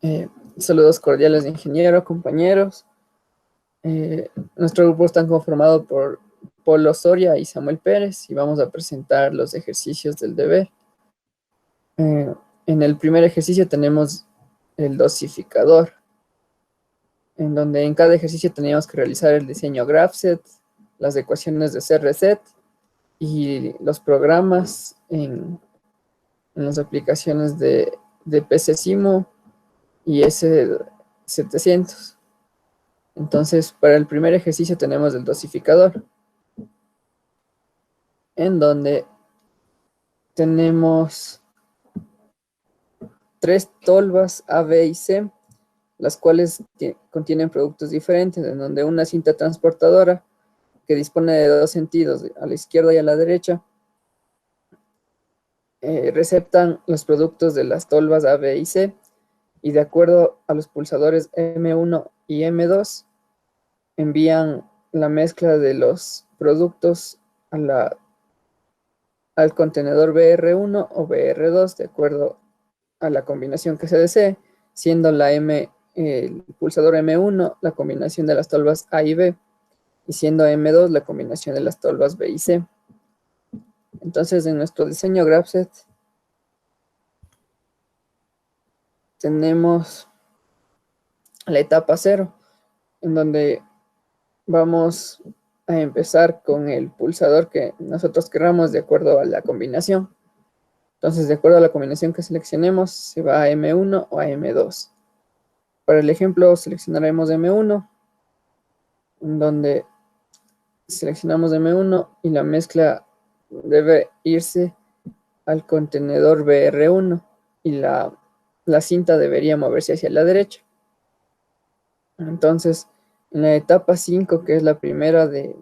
Eh, Saludos cordiales, ingeniero, compañeros. Nuestro grupo está conformado por Polo Soria y Samuel Pérez y vamos a presentar los ejercicios del deber. En el primer ejercicio tenemos el dosificador, en donde en cada ejercicio teníamos que realizar el diseño GraphSet, las ecuaciones de CRSet y los programas en las aplicaciones de PCSIMO y S700. Entonces, para el primer ejercicio tenemos el dosificador, en donde tenemos tres tolvas A, B y C, las cuales contienen productos diferentes, en donde una cinta transportadora que dispone de dos sentidos, a la izquierda y a la derecha, receptan los productos de las tolvas A, B y C, y de acuerdo a los pulsadores M1 y M2, envían la mezcla de los productos al contenedor BR1 o BR2, de acuerdo a la combinación que se desee, siendo el pulsador M1 la combinación de las tolvas A y B, y siendo M2 la combinación de las tolvas B y C. Entonces, en nuestro diseño GraphSet tenemos la etapa 0, en donde vamos a empezar con el pulsador que nosotros queramos de acuerdo a la combinación. Entonces, de acuerdo a la combinación que seleccionemos, se va a M1 o a M2. Para el ejemplo, seleccionaremos M1, en donde seleccionamos M1 y la mezcla debe irse al contenedor BR1 y la cinta debería moverse hacia la derecha. Entonces, en la etapa 5, que es la primera del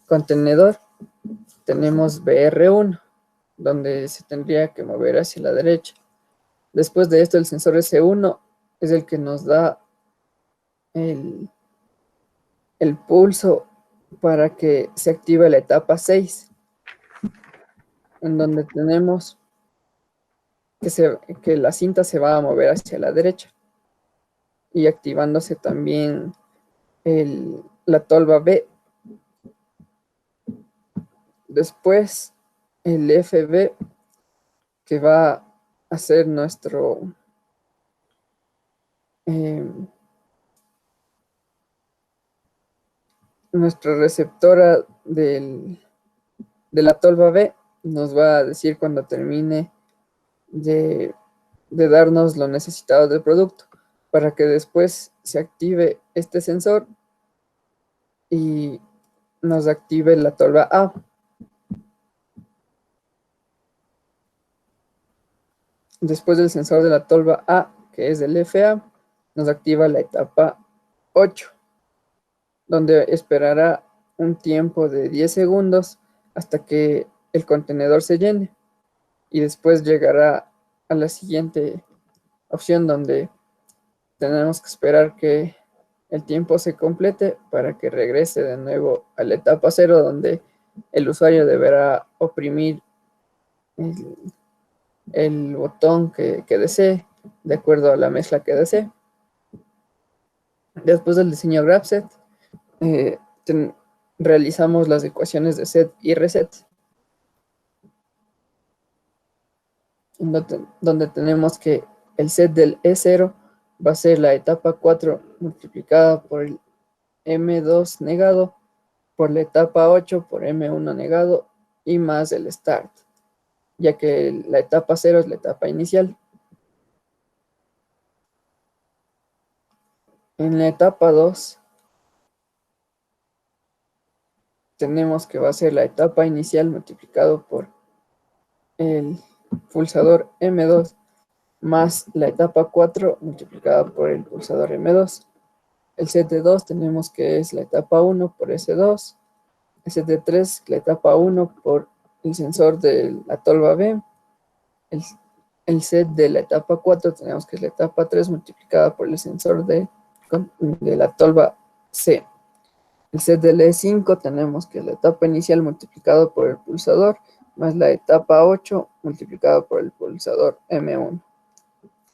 contenedor, tenemos BR1, donde se tendría que mover hacia la derecha. Después de esto, el sensor S1 es el que nos da el pulso para que se active la etapa 6, en donde tenemos que la cinta se va a mover hacia la derecha y activándose también la tolva B. Después el FB, que va a ser nuestra receptora de la tolva B, nos va a decir cuando termine de darnos lo necesitado del producto, para que después se active este sensor y nos active la tolva A. Después del sensor de la tolva A, que es el FA, nos activa la etapa 8, donde esperará un tiempo de 10 segundos hasta que el contenedor se llene, y después llegará a la siguiente opción, donde tenemos que esperar que el tiempo se complete para que regrese de nuevo a la etapa 0, donde el usuario deberá oprimir el botón que desee, de acuerdo a la mezcla que desee. Después del diseño GraphSet, realizamos las ecuaciones de set y reset, donde tenemos que el set del E0 va a ser la etapa 4 multiplicada por el M2 negado, por la etapa 8 por M1 negado y más el start, ya que la etapa 0 es la etapa inicial. En la etapa 2 tenemos que va a ser la etapa inicial multiplicado por el pulsador M2 más la etapa 4 multiplicada por el pulsador M2. El set de 2 tenemos que es la etapa 1 por S2, el set de 3 la etapa 1 por el sensor de la tolva B, el set de la etapa 4 tenemos que es la etapa 3 multiplicada por el sensor de la tolva C. El set del E5 tenemos que es la etapa inicial multiplicado por el pulsador más la etapa 8 multiplicado por el pulsador M1.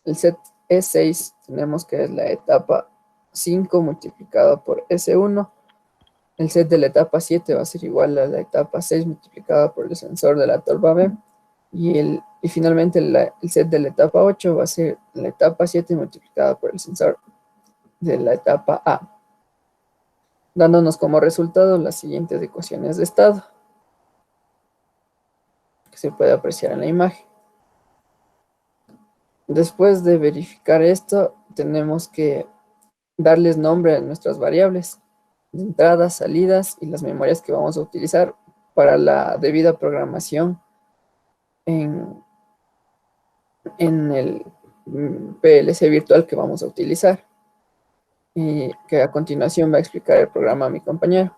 el set E6 tenemos que es la etapa 5 multiplicado por S1. El set de la etapa 7 va a ser igual a la etapa 6 multiplicada por el sensor de la torba B. Y finalmente el set de la etapa 8 va a ser la etapa 7 multiplicada por el sensor de la etapa A, dándonos como resultado las siguientes ecuaciones de estado, que se puede apreciar en la imagen. Después de verificar esto, tenemos que darles nombre a nuestras variables, de entradas, salidas y las memorias que vamos a utilizar para la debida programación en, en el PLC virtual que vamos a utilizar, y que a continuación va a explicar el programa a mi compañero.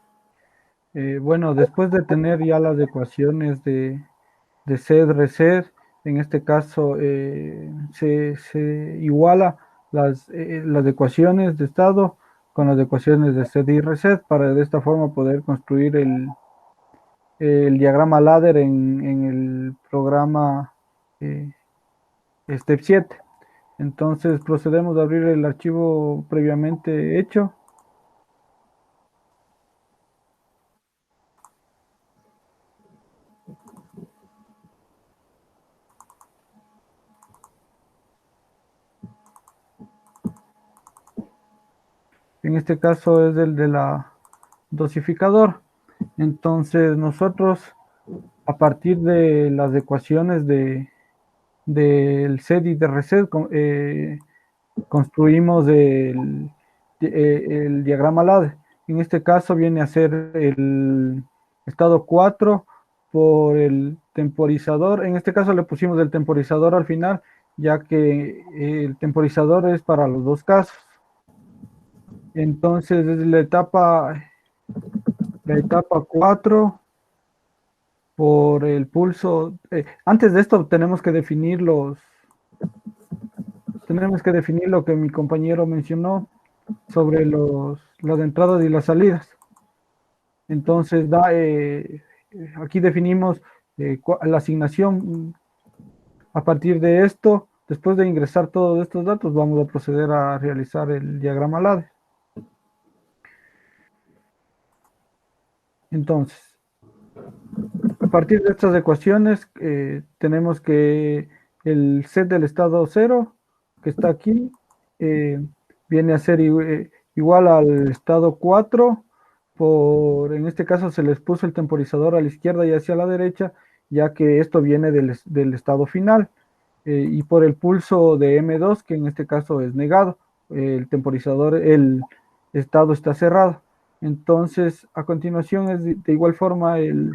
Bueno, después de tener ya las ecuaciones de sed, reset, en este caso se iguala las ecuaciones de estado con las ecuaciones de sed y reset para de esta forma poder construir el diagrama ladder en el programa eh, Step 7. Entonces procedemos a abrir el archivo previamente hecho. En este caso es el de la dosificador. Entonces nosotros a partir de las ecuaciones del SED y de reset construimos el diagrama ladder. En este caso viene a ser el estado 4 por el temporizador. En este caso le pusimos el temporizador al final, ya que el temporizador es para los dos casos. Entonces es la etapa 4 por el pulso. Antes de esto tenemos que definir lo que mi compañero mencionó sobre las entradas y las salidas. Entonces, aquí definimos la asignación. A partir de esto, después de ingresar todos estos datos, vamos a proceder a realizar el diagrama ladder. Entonces, a partir de estas ecuaciones, tenemos que el set del estado 0, que está aquí, eh, viene a ser igual al estado 4, en este caso se les puso el temporizador a la izquierda y hacia la derecha, ya que esto viene del estado final, y por el pulso de M2, que en este caso es negado, el temporizador, el estado está cerrado. Entonces, a continuación es de igual forma el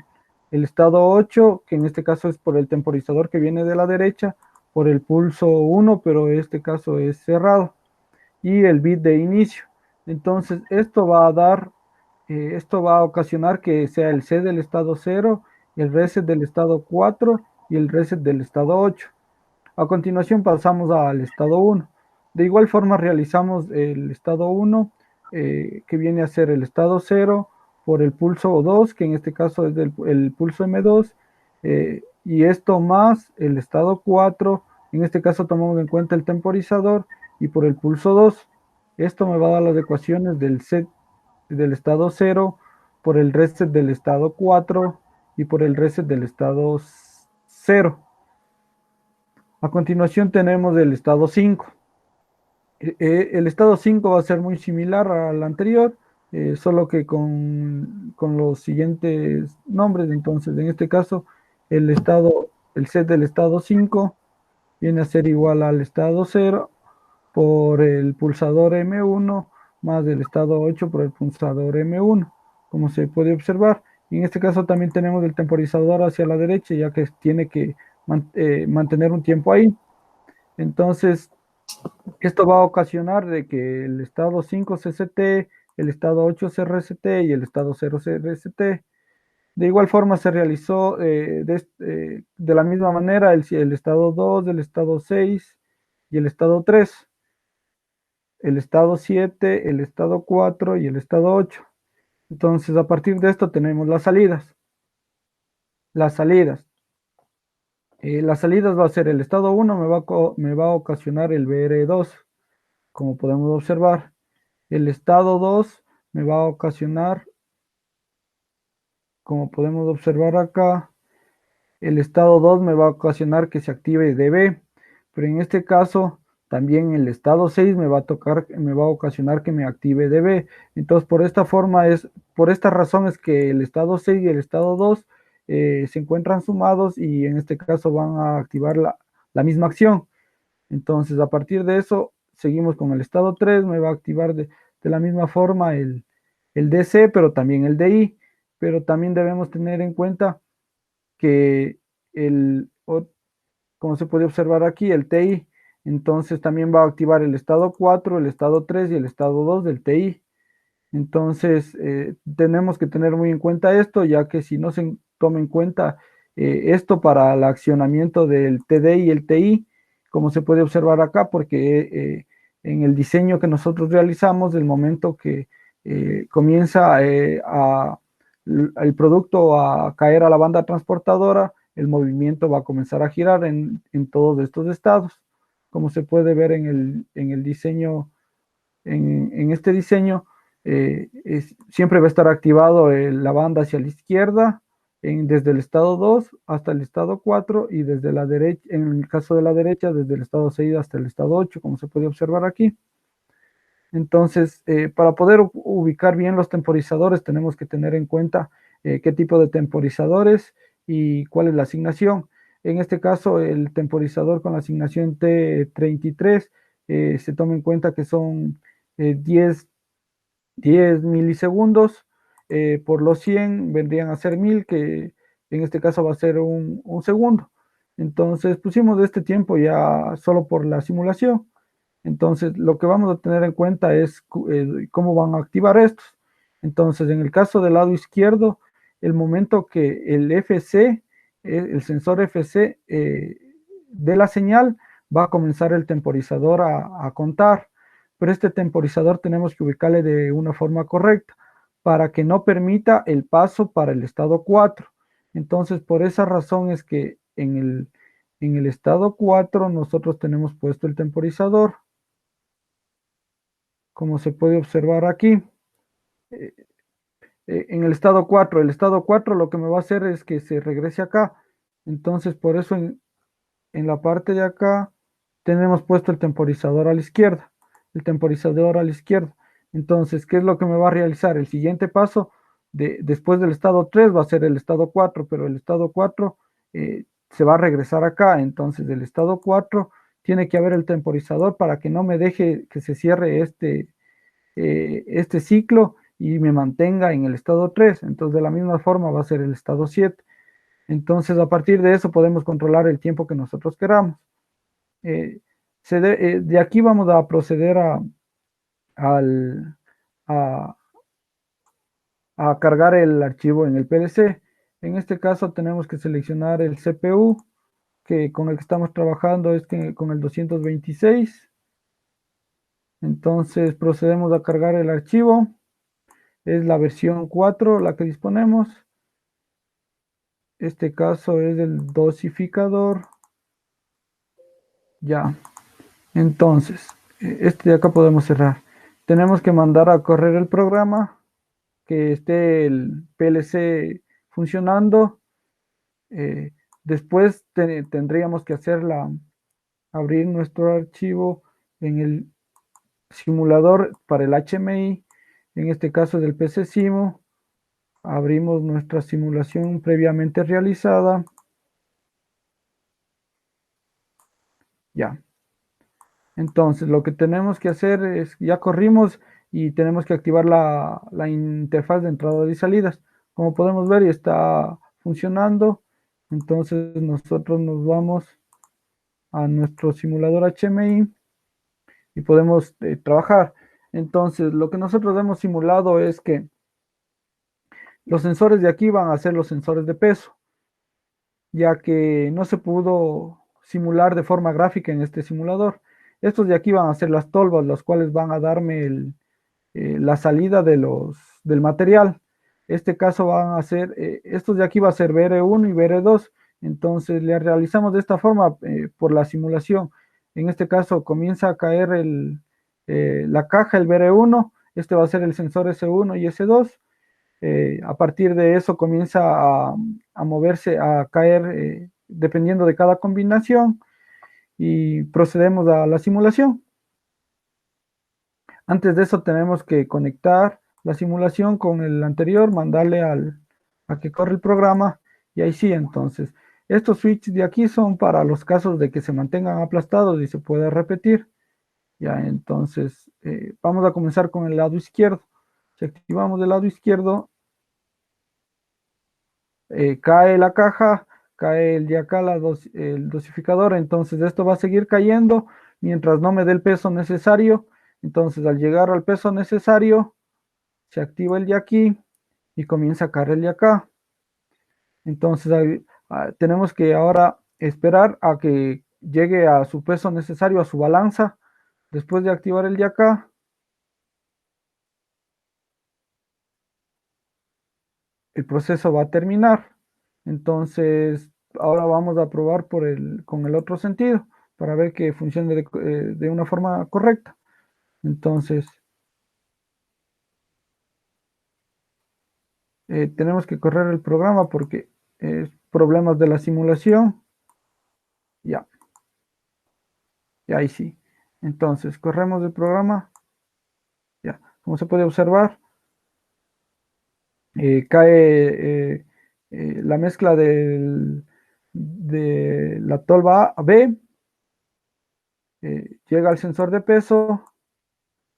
estado 8, que en este caso es por el temporizador que viene de la derecha, por el pulso 1, pero en este caso es cerrado, y el bit de inicio. Entonces, esto va a ocasionar que sea el C del estado 0, el reset del estado 4 y el reset del estado 8. A continuación pasamos al estado 1. De igual forma realizamos el estado 1, que viene a ser el estado 0 por el pulso 2, que en este caso es el pulso M2, y esto más el estado 4, en este caso tomamos en cuenta el temporizador, y por el pulso 2. Esto me va a dar las ecuaciones del set del estado 0 por el reset del estado 4 y por el reset del estado 0. A continuación tenemos el estado 5. El estado 5 va a ser muy similar al anterior, solo que con los siguientes nombres. Entonces, en este caso, el set del estado 5 viene a ser igual al estado 0 por el pulsador M1 más el estado 8 por el pulsador M1, como se puede observar. Y en este caso también tenemos el temporizador hacia la derecha, ya que tiene que mantener un tiempo ahí. Entonces, esto va a ocasionar de que el estado 5 CCT, el estado 8 CRCT y el estado 0 CRCT. De igual forma se realizó de la misma manera el estado 2, el estado 6 y el estado 3, el estado 7, el estado 4 y el estado 8. Entonces, a partir de esto tenemos las salidas. Las salidas. Las salidas va a ser el estado 1 me va a ocasionar el BR2, como podemos observar. El estado 2 me va a ocasionar, como podemos observar acá, el estado 2 me va a ocasionar que se active DB, pero en este caso también el estado 6 me va a ocasionar que me active DB. Entonces, por esta razón es que el estado 6 y el estado 2 se encuentran sumados y en este caso van a activar la misma acción. Entonces, a partir de eso, seguimos con el estado 3, me va a activar de la misma forma el DC, pero también el DI, pero también debemos tener en cuenta que como se puede observar aquí, el TI, entonces también va a activar el estado 4, el estado 3 y el estado 2 del TI. Entonces, tenemos que tener muy en cuenta esto, ya que si no se toma en cuenta esto para el accionamiento del TD y el TI, como se puede observar acá, porque en el diseño que nosotros realizamos, del momento que comienza el producto a caer a la banda transportadora, el movimiento va a comenzar a girar en todos estos estados, como se puede ver en el diseño, en este diseño siempre va a estar activado la banda hacia la izquierda, desde el estado 2 hasta el estado 4 y desde la derecha, en el caso de la derecha, desde el estado 6 hasta el estado 8, como se puede observar aquí. Entonces, para poder ubicar bien los temporizadores, tenemos que tener en cuenta qué tipo de temporizadores y cuál es la asignación. En este caso, el temporizador con la asignación T33 se toma en cuenta que son 10 milisegundos por los 100 vendrían a ser 1000, que en este caso va a ser un segundo. Entonces pusimos este tiempo ya solo por la simulación. Entonces lo que vamos a tener en cuenta es cómo van a activar estos. Entonces en el caso del lado izquierdo, el momento que el FC, el sensor FC de la señal, va a comenzar el temporizador a contar, pero este temporizador tenemos que ubicarle de una forma correcta para que no permita el paso para el estado 4. Entonces, por esa razón es que en el estado 4 nosotros tenemos puesto el temporizador, como se puede observar aquí. Eh, en el estado 4 lo que me va a hacer es que se regrese acá. Entonces, por eso en la parte de acá tenemos puesto el temporizador a la izquierda, el temporizador a la izquierda. Entonces, ¿qué es lo que me va a realizar? El siguiente paso después del estado 3 va a ser el estado 4, pero el estado 4 se va a regresar acá. Entonces, del estado 4 tiene que haber el temporizador para que no me deje que se cierre este ciclo y me mantenga en el estado 3. Entonces, de la misma forma va a ser el estado 7. Entonces, a partir de eso podemos controlar el tiempo que nosotros queramos. Eh, de aquí vamos a proceder al- a- a cargar el archivo en el PLC. En este caso tenemos que seleccionar el CPU que con el que estamos trabajando es con el 226. Entonces procedemos a cargar el archivo. Es la versión 4 la que disponemos. Este caso es el dosificador. Ya. Entonces, este de acá podemos cerrar. Tenemos que mandar a correr el programa, que esté el PLC funcionando. Eh, Después tendríamos que abrir nuestro archivo en el simulador para el HMI, en este caso del PC Simo. Abrimos nuestra simulación previamente realizada. Ya. Entonces, lo que tenemos que hacer es, ya corrimos y tenemos que activar la interfaz de entrada y salidas. Como podemos ver, ya está funcionando. Entonces, nosotros nos vamos a nuestro simulador HMI y podemos trabajar. Entonces, lo que nosotros hemos simulado es que los sensores de aquí van a ser los sensores de peso, ya que no se pudo simular de forma gráfica en este simulador. Estos de aquí van a ser las tolvas, las cuales van a darme la salida del material. Este caso van a ser, estos de aquí va a ser BR1 y BR2, Entonces le realizamos de esta forma por la simulación. En este caso comienza a caer la caja, el BR1, este va a ser el sensor S1 y S2. A partir de eso comienza a moverse, a caer, dependiendo de cada combinación, y procedemos a la simulación. Antes de eso tenemos que conectar la simulación con el anterior, mandarle a que corre el programa, y ahí sí. Entonces estos switches de aquí son para los casos de que se mantengan aplastados y se pueda repetir. Ya, entonces vamos a comenzar con el lado izquierdo. Si activamos el lado izquierdo, cae la caja, cae el de acá, el dosificador. Entonces esto va a seguir cayendo mientras no me dé el peso necesario. Entonces al llegar al peso necesario, se activa el de aquí y comienza a caer el de acá. Entonces tenemos que ahora esperar a que llegue a su peso necesario, a su balanza. Después de activar el de acá, el proceso va a terminar. Entonces, ahora vamos a probar con el otro sentido para ver que funcione de una forma correcta. Entonces, tenemos que correr el programa porque problemas de la simulación. Ya, y ahí sí. Entonces, corremos el programa. Ya, como se puede observar, cae la mezcla de la tolva A, B, llega al sensor de peso,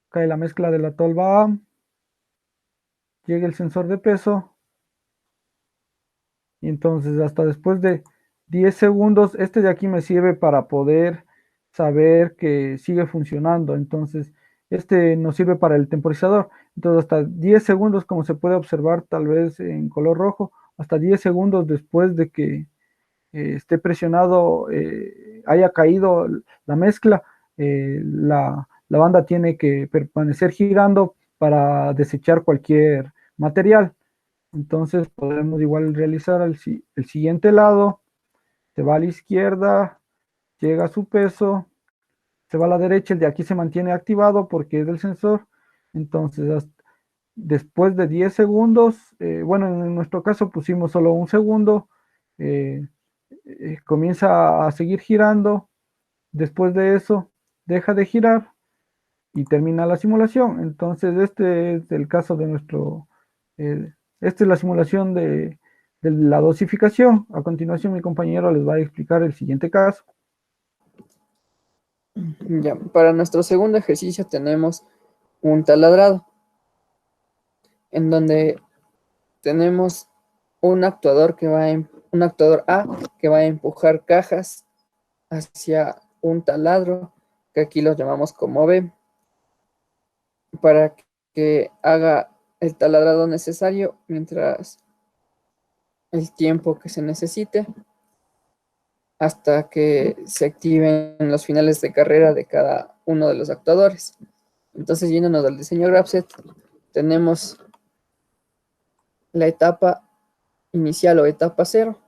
cae la mezcla de la tolva A, llega el sensor de peso, y entonces hasta después de 10 segundos, este de aquí me sirve para poder saber que sigue funcionando. Entonces este nos sirve para el temporizador. Entonces hasta 10 segundos, como se puede observar tal vez en color rojo, hasta 10 segundos después de que esté presionado, haya caído la mezcla, la banda tiene que permanecer girando para desechar cualquier material. Entonces podemos igual realizar el siguiente lado, se va a la izquierda, llega a su peso, se va a la derecha, el de aquí se mantiene activado porque es del sensor. Entonces después de 10 segundos, bueno, en nuestro caso pusimos solo un segundo, eh, comienza a seguir girando. Después de eso deja de girar y termina la simulación. Entonces este es el caso de esta es la simulación de la dosificación. A continuación mi compañero les va a explicar el siguiente caso. Ya, para nuestro segundo ejercicio tenemos un taladrado, en donde tenemos un actuador un actuador A que va a empujar cajas hacia un taladro, que aquí los llamamos como B, para que haga el taladrado necesario mientras el tiempo que se necesite, hasta que se activen los finales de carrera de cada uno de los actuadores. Entonces, yéndonos al diseño Grapset, tenemos la etapa inicial o etapa cero,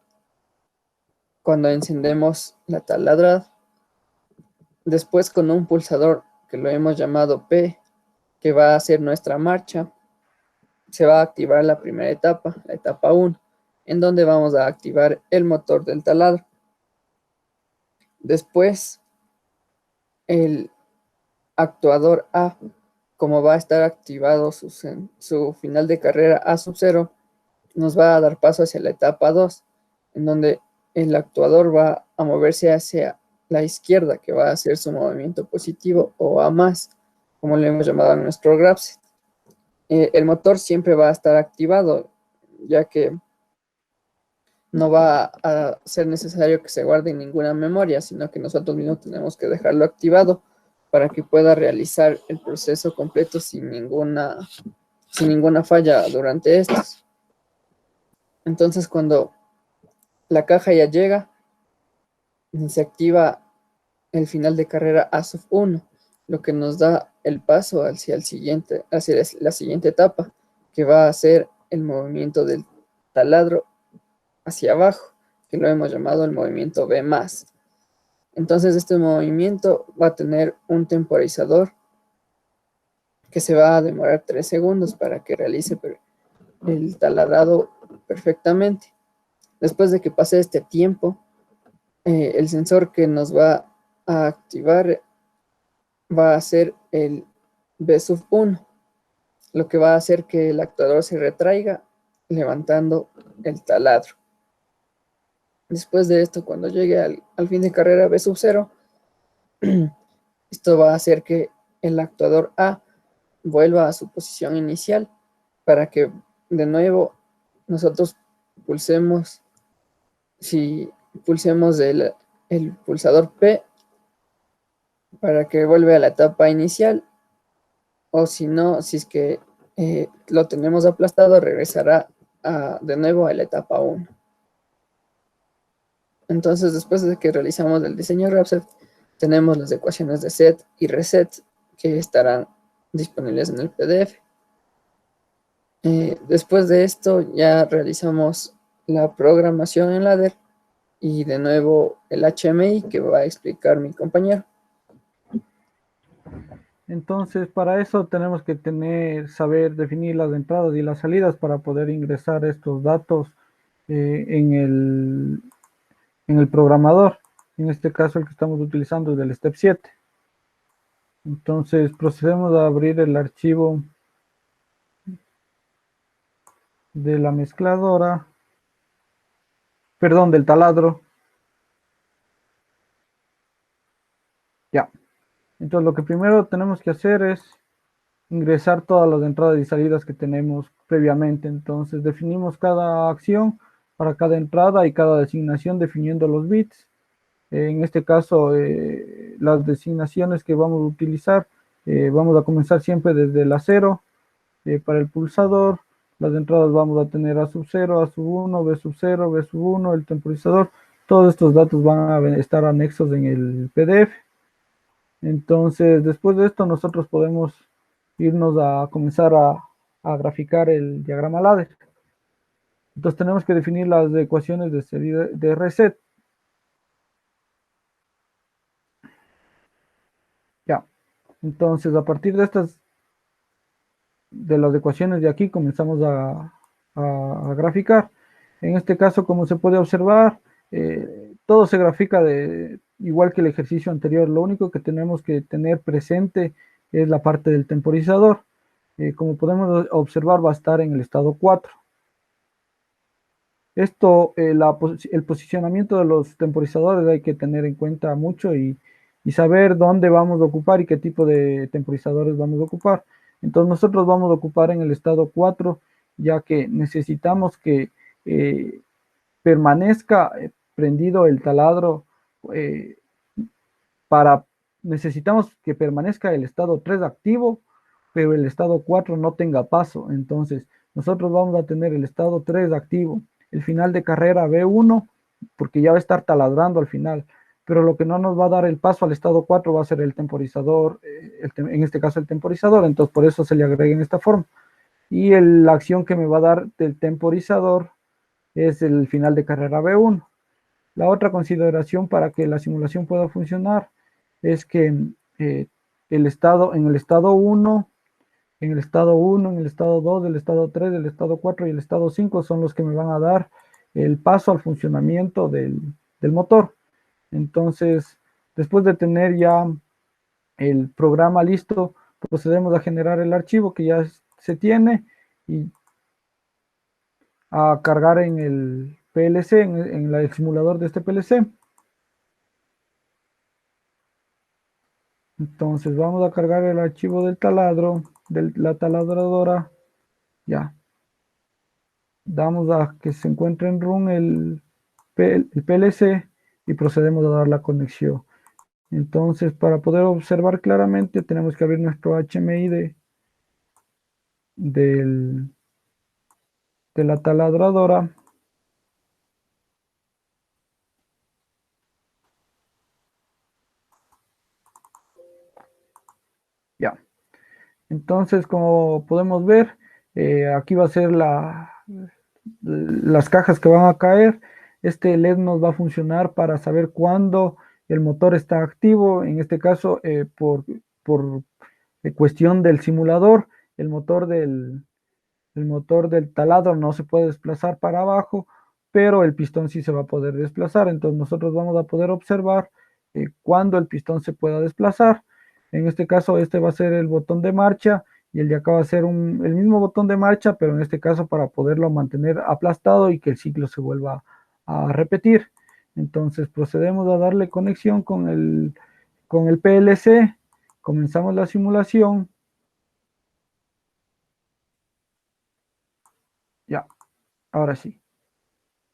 cuando encendemos la taladrada. Después, con un pulsador que lo hemos llamado P, que va a ser nuestra marcha, se va a activar la primera etapa, la etapa 1, en donde vamos a activar el motor del taladro. Después, el actuador A, como va a estar activado su final de carrera A sub 0, nos va a dar paso hacia la etapa 2, en donde el actuador va a moverse hacia la izquierda, que va a ser su movimiento positivo o A más, como le hemos llamado a nuestro Grapset. El motor siempre va a estar activado, ya que no va a ser necesario que se guarde en ninguna memoria, sino que nosotros mismos tenemos que dejarlo activado para que pueda realizar el proceso completo sin ninguna falla durante estos. Entonces, cuando la caja ya llega, se activa el final de carrera A sub 1, lo que nos da el paso hacia la siguiente etapa, que va a ser el movimiento del taladro hacia abajo, que lo hemos llamado el movimiento B+. Entonces este movimiento va a tener un temporizador que se va a demorar 3 segundos para que realice el taladrado perfectamente. Después de que pase este tiempo, el sensor que nos va a activar va a ser el B1, lo que va a hacer que el actuador se retraiga levantando el taladro. Después de esto, cuando llegue al fin de carrera B0, esto va a hacer que el actuador A vuelva a su posición inicial para que de nuevo nosotros pulsemos, si pulsemos el pulsador P para que vuelva a la etapa inicial, o si no, si es que lo tenemos aplastado, regresará de nuevo a la etapa 1. Entonces, después de que realizamos el diseño Rhapsody, tenemos las ecuaciones de set y reset que estarán disponibles en el PDF. Después de esto ya realizamos la programación en ladder y de nuevo el HMI que va a explicar mi compañero. Entonces, para eso tenemos que saber definir las entradas y las salidas para poder ingresar estos datos en el programador. En este caso, el que estamos utilizando es del Step 7. Entonces, procedemos a abrir el archivo de la mezcladora, perdón, del taladro. Ya. Entonces, lo que primero tenemos que hacer es ingresar todas las entradas y salidas que tenemos previamente. Entonces, definimos cada acción para cada entrada y cada designación definiendo los bits. En este caso, las designaciones que vamos a utilizar, vamos a comenzar siempre desde la 0 para el pulsador. Las entradas vamos a tener A sub 0, A sub 1, B sub 0, B sub 1, el temporizador. Todos estos datos van a estar anexos en el PDF. Entonces, después de esto, nosotros podemos irnos a comenzar a graficar el diagrama ladder. Entonces, tenemos que definir las ecuaciones de reset. Ya. Entonces, a partir de las ecuaciones de aquí, comenzamos a graficar. En este caso, como se puede observar, todo se grafica igual que el ejercicio anterior. Lo único que tenemos que tener presente es la parte del temporizador. Como podemos observar, va a estar en el estado 4. Esto, el posicionamiento de los temporizadores hay que tener en cuenta mucho y saber dónde vamos a ocupar y qué tipo de temporizadores vamos a ocupar. Entonces nosotros vamos a ocupar en el estado 4, ya que necesitamos que permanezca prendido el taladro eh, necesitamos que permanezca el estado 3 activo, pero el estado 4 no tenga paso. Entonces, nosotros vamos a tener el estado 3 activo, el final de carrera B1, porque ya va a estar taladrando al final, pero lo que no nos va a dar el paso al estado 4 va a ser el temporizador, en este caso el temporizador, entonces por eso se le agrega en esta forma. Y la acción que me va a dar del temporizador es el final de carrera B1. La otra consideración para que la simulación pueda funcionar es que eh, en el estado 1, en el estado 1, en el estado 2, el estado 3, el estado 4 y el estado 5 son los que me van a dar el paso al funcionamiento del motor. Entonces, después de tener ya el programa listo, procedemos a generar el archivo que ya se tiene y a cargar en el PLC, en el simulador de este PLC. Entonces vamos a cargar el archivo del taladro, de la taladradora. Ya. Damos a que se encuentre en run el PLC y procedemos a dar la conexión. Entonces, para poder observar claramente, tenemos que abrir nuestro HMI de la taladradora. Ya. Entonces, como podemos ver, aquí va a ser las cajas que van a caer. Este LED nos va a funcionar para saber cuándo el motor está activo. En este caso, por cuestión del simulador, el motor el motor del taladro no se puede desplazar para abajo, pero el pistón sí se va a poder desplazar. Entonces nosotros vamos a poder observar cuándo el pistón se pueda desplazar. En este caso, este va a ser el botón de marcha y el de acá va a ser el mismo botón de marcha, pero en este caso para poderlo mantener aplastado y que el ciclo se vuelva a repetir. Entonces procedemos a darle conexión con el PLC, comenzamos la simulación. Ya, ahora sí.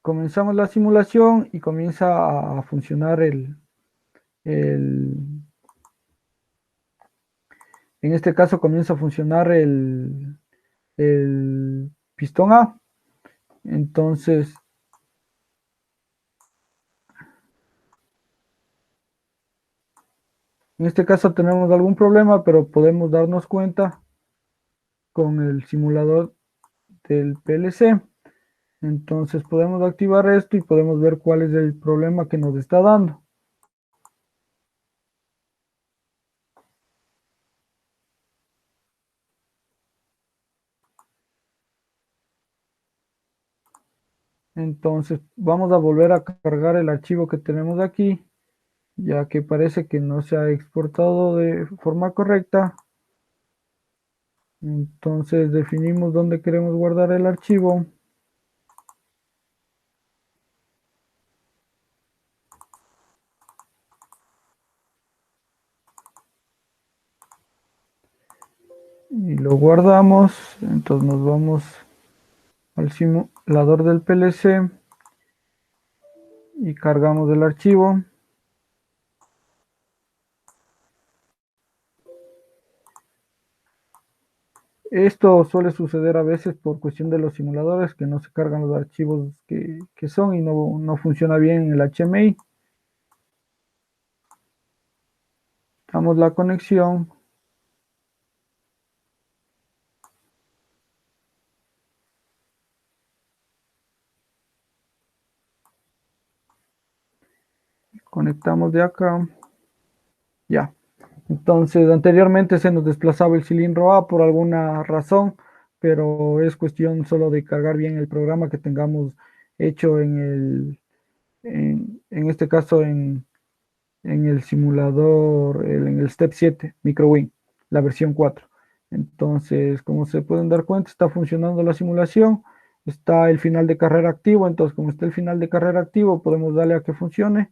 Comenzamos la simulación y comienza a funcionar en este caso comienza a funcionar el pistón A. Entonces, en este caso tenemos algún problema, pero podemos darnos cuenta con el simulador del PLC. Entonces podemos activar esto y podemos ver cuál es el problema que nos está dando. Entonces vamos a volver a cargar el archivo que tenemos aquí, ya que parece que no se ha exportado de forma correcta. Entonces definimos dónde queremos guardar el archivo. Y lo guardamos. Entonces nos vamos al simulador del PLC y cargamos el archivo. Esto suele suceder a veces por cuestión de los simuladores, que no se cargan los archivos que son y no funciona bien el HMI. Damos la conexión. Conectamos de acá. Ya. Entonces, anteriormente se nos desplazaba el cilindro A por alguna razón, pero es cuestión solo de cargar bien el programa que tengamos hecho en este caso en el simulador, en el Step 7, MicroWin, la versión 4. Entonces, como se pueden dar cuenta, está funcionando la simulación, está el final de carrera activo, entonces como está el final de carrera activo, podemos darle a que funcione.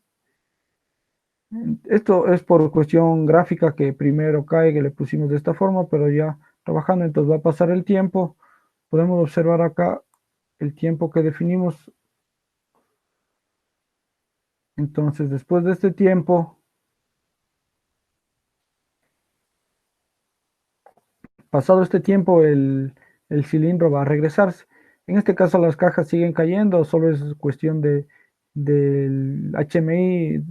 Esto es por cuestión gráfica que primero cae, que le pusimos de esta forma, pero ya trabajando, entonces va a pasar el tiempo. Podemos observar acá el tiempo que definimos. Entonces, después de este tiempo, pasado este tiempo, el cilindro va a regresarse. En este caso, las cajas siguen cayendo, solo es cuestión del HMI,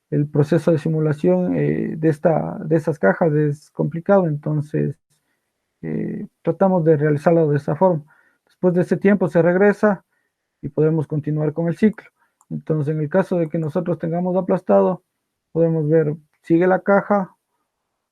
el proceso de simulación de estas cajas es complicado, entonces tratamos de realizarlo de esa forma. Después de ese tiempo se regresa y podemos continuar con el ciclo. Entonces, en el caso de que nosotros tengamos aplastado, podemos ver, sigue la caja,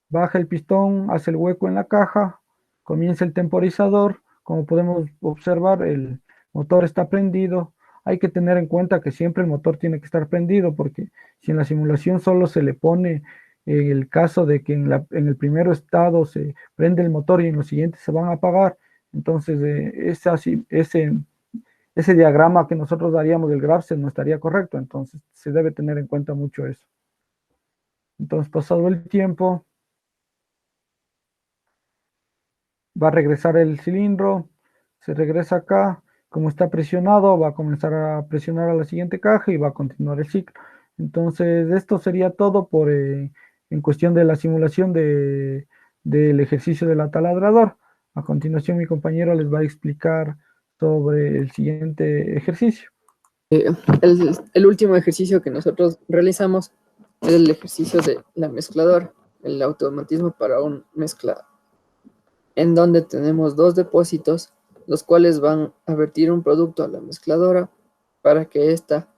baja el pistón, hace el hueco en la caja, comienza el temporizador. Como podemos observar, el motor está prendido. Hay que tener en cuenta que siempre el motor tiene que estar prendido, porque si en la simulación solo se le pone en el caso de que en el primer estado se prende el motor y en los siguientes se van a apagar, entonces ese diagrama que nosotros daríamos del Graph no estaría correcto, entonces se debe tener en cuenta mucho eso. Entonces, pasado el tiempo, va a regresar el cilindro, se regresa acá, como está presionado, va a comenzar a presionar a la siguiente caja y va a continuar el ciclo. Entonces, esto sería todo en cuestión de la simulación del ejercicio del ataladrador. A continuación, mi compañero les va a explicar sobre el siguiente ejercicio. El último ejercicio que nosotros realizamos es el ejercicio de la mezcladora, el automatismo para un mezclado, en donde tenemos dos depósitos, los cuales van a vertir un producto a la mezcladora para que ésta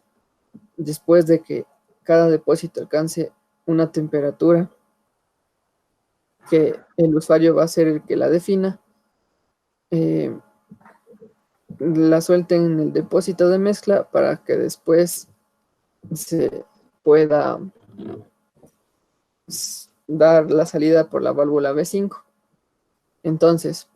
después de que cada depósito alcance una temperatura que el usuario va a ser el que la defina, la suelten en el depósito de mezcla para que después se pueda dar la salida por la válvula B5. Entonces,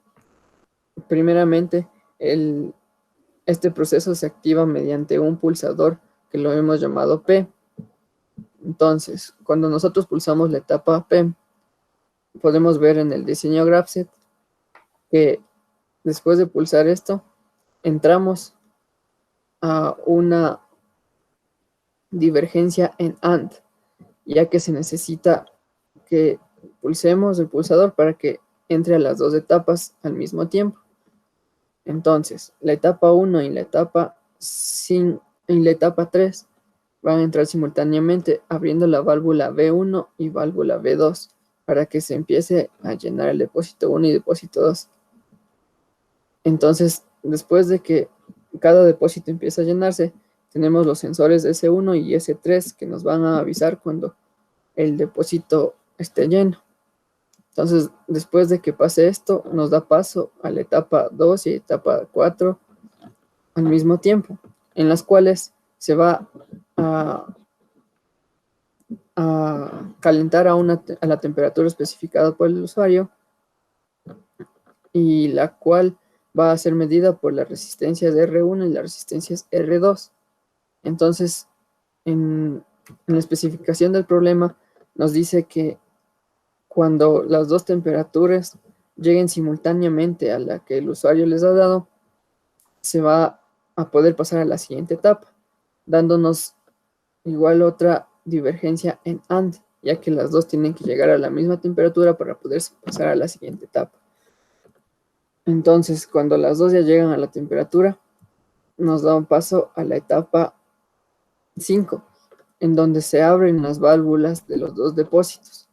primeramente, este proceso se activa mediante un pulsador que lo hemos llamado P. Entonces, cuando nosotros pulsamos la etapa P, podemos ver en el diseño Graphics que después de pulsar esto, entramos a una divergencia en AND, ya que se necesita que pulsemos el pulsador para que entre a las dos etapas al mismo tiempo. Entonces, la etapa 1 y la etapa 3 van a entrar simultáneamente abriendo la válvula B1 y válvula B2 para que se empiece a llenar el depósito 1 y depósito 2. Entonces, después de que cada depósito empieza a llenarse, tenemos los sensores S1 y S3 que nos van a avisar cuando el depósito esté lleno. Entonces, después de que pase esto, nos da paso a la etapa 2 y etapa 4 al mismo tiempo, en las cuales se va a calentar a la temperatura especificada por el usuario, y la cual va a ser medida por las resistencias R1 y las resistencias R2. Entonces, en la especificación del problema nos dice que cuando las dos temperaturas lleguen simultáneamente a la que el usuario les ha dado, se va a poder pasar a la siguiente etapa, dándonos igual otra divergencia en AND, ya que las dos tienen que llegar a la misma temperatura para poder pasar a la siguiente etapa. Entonces, cuando las dos ya llegan a la temperatura, nos da un paso a la etapa 5, en donde se abren las válvulas de los dos depósitos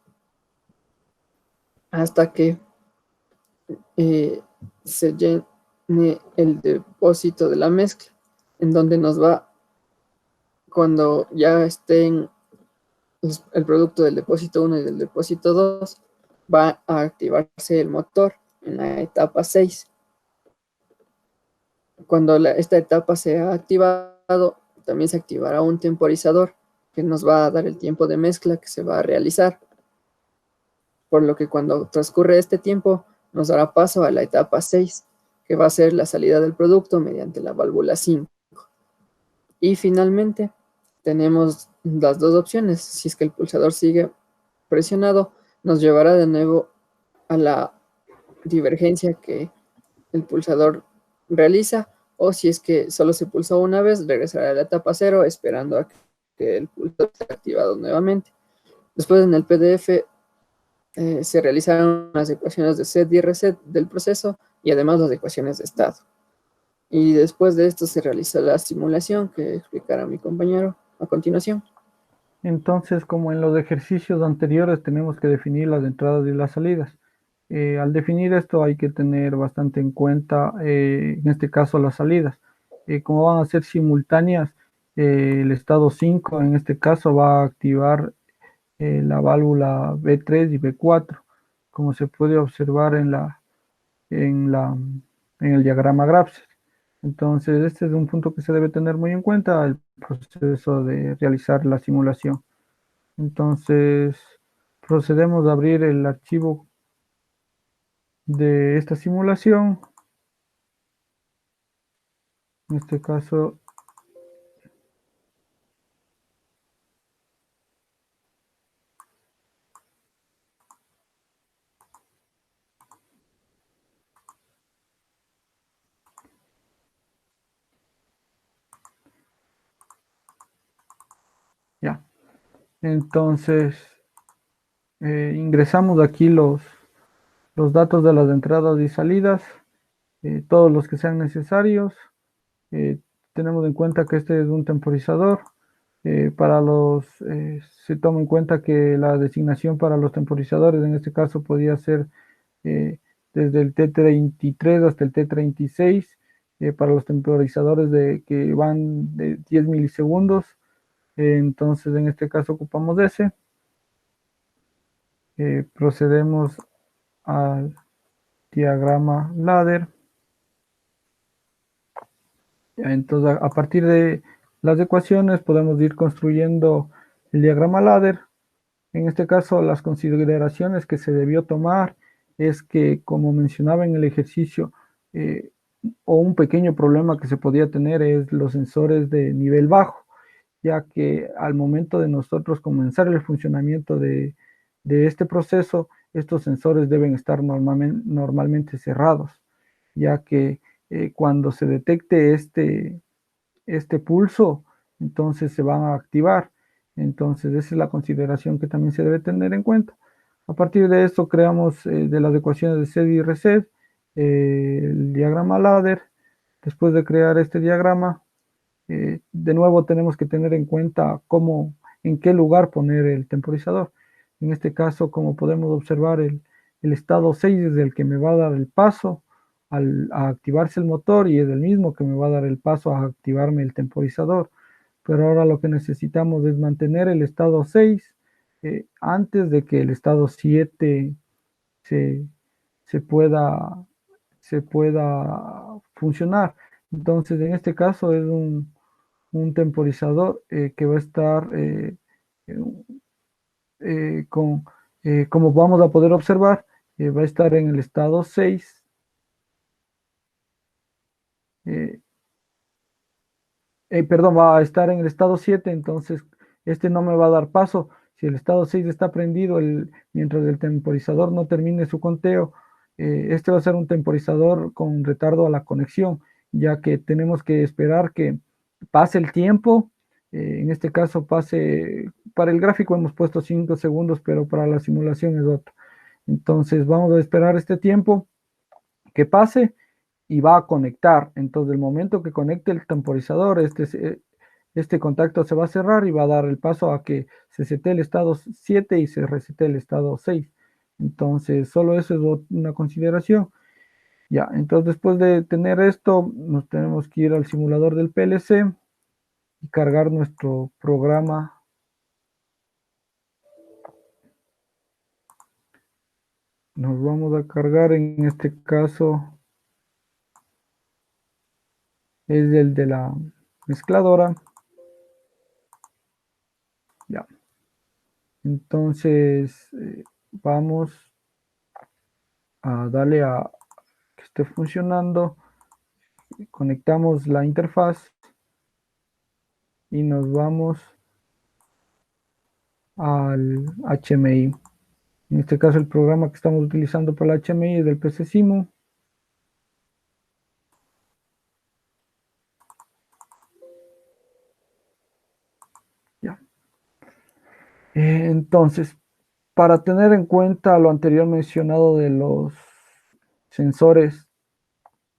hasta que se llene el depósito de la mezcla, en donde nos va, cuando ya estén el producto del depósito 1 y del depósito 2, va a activarse el motor en la etapa 6. Cuando esta etapa se ha activado, también se activará un temporizador que nos va a dar el tiempo de mezcla que se va a realizar, por lo que cuando transcurre este tiempo nos dará paso a la etapa 6, que va a ser la salida del producto mediante la válvula 5. Y finalmente tenemos las dos opciones. Si es que el pulsador sigue presionado, nos llevará de nuevo a la divergencia que el pulsador realiza, o si es que solo se pulsó una vez, regresará a la etapa 0 esperando a que el pulsador esté activado nuevamente. Después, en el PDF se realizaron las ecuaciones de set y reset del proceso y además las ecuaciones de estado. Y después de esto se realiza la simulación que explicará mi compañero a continuación. Entonces, como en los ejercicios anteriores, tenemos que definir las entradas y las salidas. Al definir esto hay que tener bastante en cuenta, en este caso, las salidas. Como van a ser simultáneas, el estado 5 en este caso va a activar la válvula B3 y B4, como se puede observar en la, en el diagrama Graphics. Entonces, este es un punto que se debe tener muy en cuenta al proceso de realizar la simulación. Entonces, procedemos a abrir el archivo de esta simulación. En este caso, ya. Entonces, ingresamos aquí los datos de las entradas y salidas, todos los que sean necesarios. Eh, Tenemos en cuenta que este es un temporizador. Se toma en cuenta que la designación para los temporizadores en este caso podía ser desde el T33 hasta el T36, para los temporizadores que van de 10 milisegundos, Entonces, en este caso ocupamos ese. Procedemos al diagrama ladder. Entonces, a partir de las ecuaciones podemos ir construyendo el diagrama ladder. En este caso, las consideraciones que se debió tomar es que, como mencionaba en el ejercicio, eh, o un pequeño problema que se podía tener es los sensores de nivel bajo, ya que al momento de nosotros comenzar el funcionamiento de este proceso, estos sensores deben estar normalmente cerrados, ya que cuando se detecte este pulso, entonces se van a activar. Entonces, esa es la consideración que también se debe tener en cuenta. A partir de esto, creamos de las ecuaciones de SED y reset el diagrama ladder. Después de crear este diagrama, de nuevo tenemos que tener en cuenta en qué lugar poner el temporizador. En este caso, como podemos observar, el estado 6 es el que me va a dar el paso a activarse el motor y es el mismo que me va a dar el paso a activarme el temporizador. Pero ahora lo que necesitamos es mantener el estado 6 antes de que el estado 7 se, se pueda, se pueda funcionar. Entonces, en este caso es un temporizador que va a estar con, como vamos a poder observar, va a estar en el estado 6. eh, Perdón, va a estar en el estado 7, entonces este no me va a dar paso. Si el estado 6 está prendido, mientras el temporizador no termine su conteo, este va a ser un temporizador con retardo a la conexión, ya que tenemos que esperar que pase el tiempo. En este caso para el gráfico hemos puesto 5 segundos, pero para la simulación es otro. Entonces vamos a esperar este tiempo que pase y va a conectar. Entonces, el momento que conecte el temporizador, este contacto se va a cerrar y va a dar el paso a que se sete el estado 7 y se resete el estado 6. Entonces, solo eso es una consideración. Ya, entonces después de tener esto, nos tenemos que ir al simulador del PLC y cargar nuestro programa. Nos vamos a cargar, en este caso, es el de la mezcladora. Ya. Entonces, vamos a darle a que esté funcionando. Conectamos la interfaz y nos vamos al HMI. En este caso, el programa que estamos utilizando para el HMI es del PC Simu. Ya. Entonces, para tener en cuenta lo anterior mencionado de los sensores,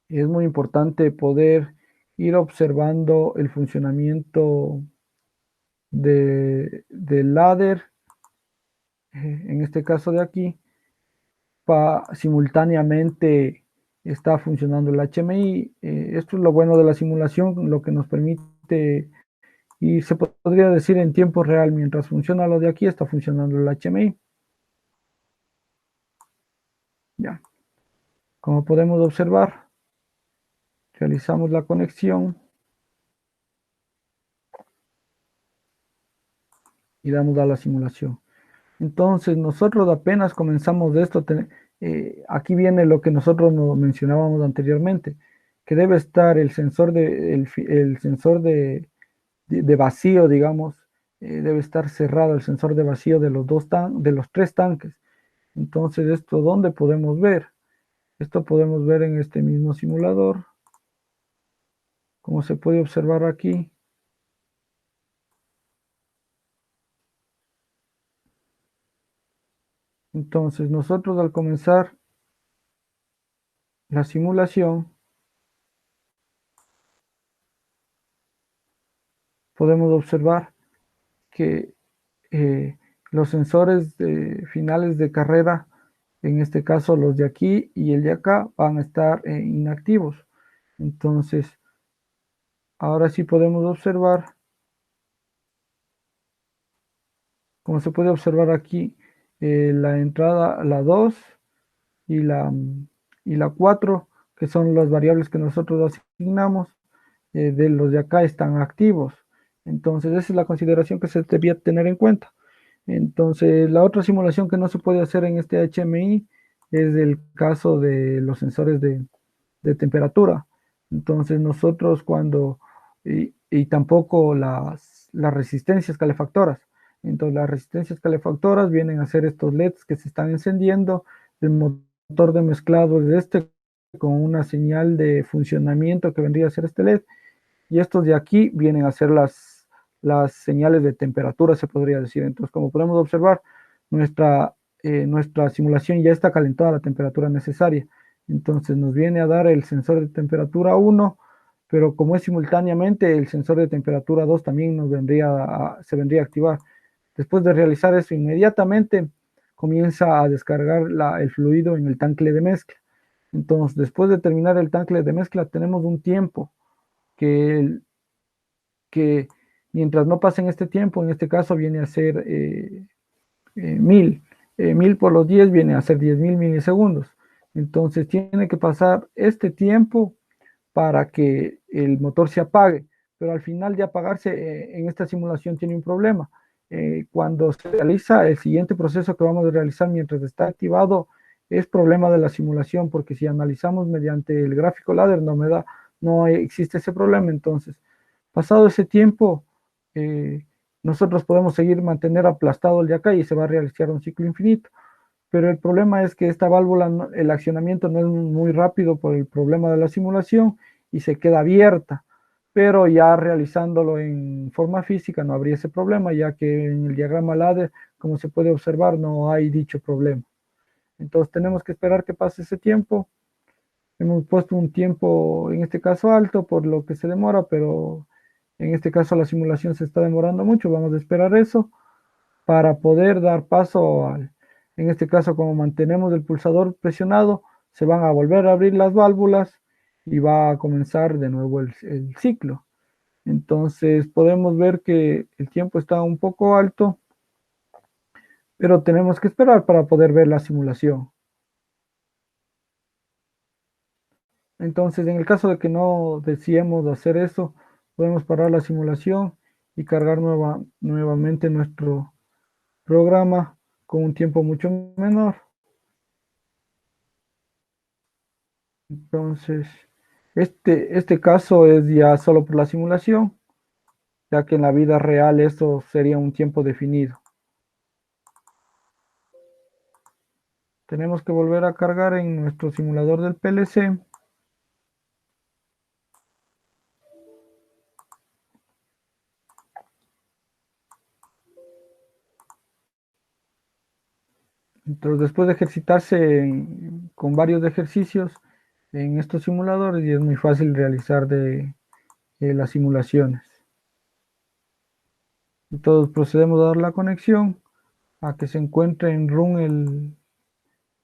es muy importante poder ir observando el funcionamiento del ladder, en este caso de aquí, simultáneamente está funcionando el HMI. Esto es lo bueno de la simulación, lo que nos permite, y se podría decir en tiempo real, mientras funciona lo de aquí, está funcionando el HMI. Ya, como podemos observar, realizamos la conexión y damos a la simulación. Entonces, nosotros apenas comenzamos de esto, aquí viene lo que nosotros nos mencionábamos anteriormente, que debe estar el sensor de vacío, digamos, debe estar cerrado el sensor de vacío de de los tres tanques. Entonces, ¿esto dónde podemos ver? Esto podemos ver en este mismo simulador, como se puede observar aquí. Entonces, nosotros al comenzar la simulación, podemos observar que eh, los sensores finales de carrera, en este caso los de aquí y el de acá, van a estar inactivos. Entonces, ahora sí podemos observar Como se puede observar aquí, la entrada, la 2 y la 4, que son las variables que nosotros asignamos, de los de acá están activos. Entonces, esa es la consideración que se debía tener en cuenta. Entonces, la otra simulación que no se puede hacer en este HMI es el caso de los sensores de temperatura. Entonces, nosotros y tampoco las resistencias calefactoras. Entonces, las resistencias calefactoras vienen a ser estos LEDs que se están encendiendo, el motor de mezclado de este con una señal de funcionamiento que vendría a ser este LED, y estos de aquí vienen a ser las señales de temperatura, se podría decir. Entonces, como podemos observar, nuestra simulación ya está calentada a la temperatura necesaria. Entonces, nos viene a dar el sensor de temperatura 1, pero como es simultáneamente, el sensor de temperatura 2 también se vendría a activar. Después de realizar eso, inmediatamente comienza a descargar el fluido en el tanque de mezcla. Entonces, después de terminar el tanque de mezcla, tenemos un tiempo que, que mientras no pasen este tiempo, en este caso viene a ser 1000. 1000 por los 10 viene a ser 10.000 milisegundos. Entonces tiene que pasar este tiempo para que el motor se apague, pero al final de apagarse, en esta simulación tiene un problema. Cuando se realiza el siguiente proceso que vamos a realizar mientras está activado, es problema de la simulación, porque si analizamos mediante el gráfico ladder no existe ese problema. Entonces, pasado ese tiempo, eh, nosotros podemos seguir mantener aplastado el de acá y se va a realizar un ciclo infinito. Pero el problema es que esta válvula, el accionamiento no es muy rápido por el problema de la simulación y se queda abierta. Pero ya realizándolo en forma física no habría ese problema, ya que en el diagrama ladder, como se puede observar, no hay dicho problema. Entonces tenemos que esperar que pase ese tiempo. Hemos puesto un tiempo, en este caso alto, por lo que se demora, pero en este caso la simulación se está demorando mucho. Vamos a esperar eso para poder dar paso en este caso, como mantenemos el pulsador presionado, se van a volver a abrir las válvulas y va a comenzar de nuevo el ciclo. Entonces podemos ver que el tiempo está un poco alto, pero tenemos que esperar para poder ver la simulación. Entonces, en el caso de que no deseemos hacer eso, podemos parar la simulación y cargar nuevamente nuestro programa con un tiempo mucho menor. Entonces, este caso es ya solo por la simulación, ya que en la vida real esto sería un tiempo definido. Tenemos que volver a cargar en nuestro simulador del PLC. Entonces, después de ejercitarse con varios ejercicios en estos simuladores, y es muy fácil realizar las simulaciones. Entonces, procedemos a dar la conexión a que se encuentre en run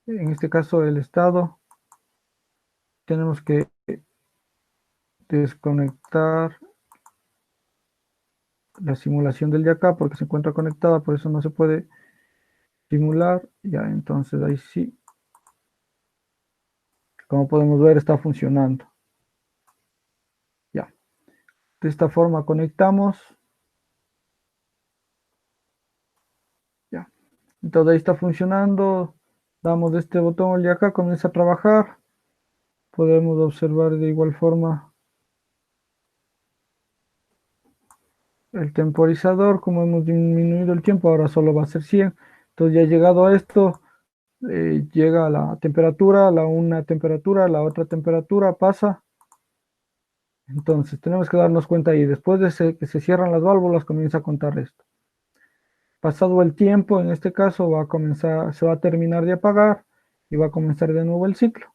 en este caso el estado. Tenemos que desconectar la simulación del de acá porque se encuentra conectada, por eso no se puede simular. Ya, entonces ahí sí, como podemos ver, está funcionando. Ya, de esta forma conectamos. Ya, entonces ahí está funcionando. Damos de este botón el de acá, comienza a trabajar. Podemos observar de igual forma el temporizador, como hemos disminuido el tiempo, ahora solo va a ser 100. Entonces ya llegado a esto, llega la temperatura, una temperatura, la otra temperatura pasa. Entonces tenemos que darnos cuenta ahí, después de que se cierran las válvulas, comienza a contar esto. Pasado el tiempo, en este caso va a comenzar, se va a terminar de apagar y va a comenzar de nuevo el ciclo.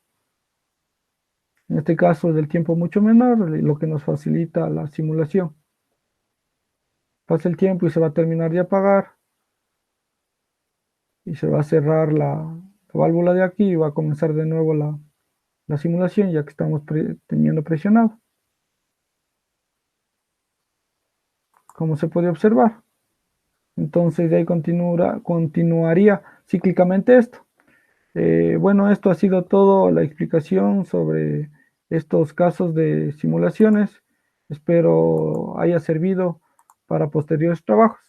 En este caso es del tiempo mucho menor, lo que nos facilita la simulación. Pasa el tiempo y se va a terminar de apagar y se va a cerrar la válvula de aquí y va a comenzar de nuevo la simulación, ya que estamos teniendo presionado, como se puede observar. Entonces de ahí continuaría cíclicamente esto. Bueno, esto ha sido todo la explicación sobre estos casos de simulaciones. Espero haya servido para posteriores trabajos.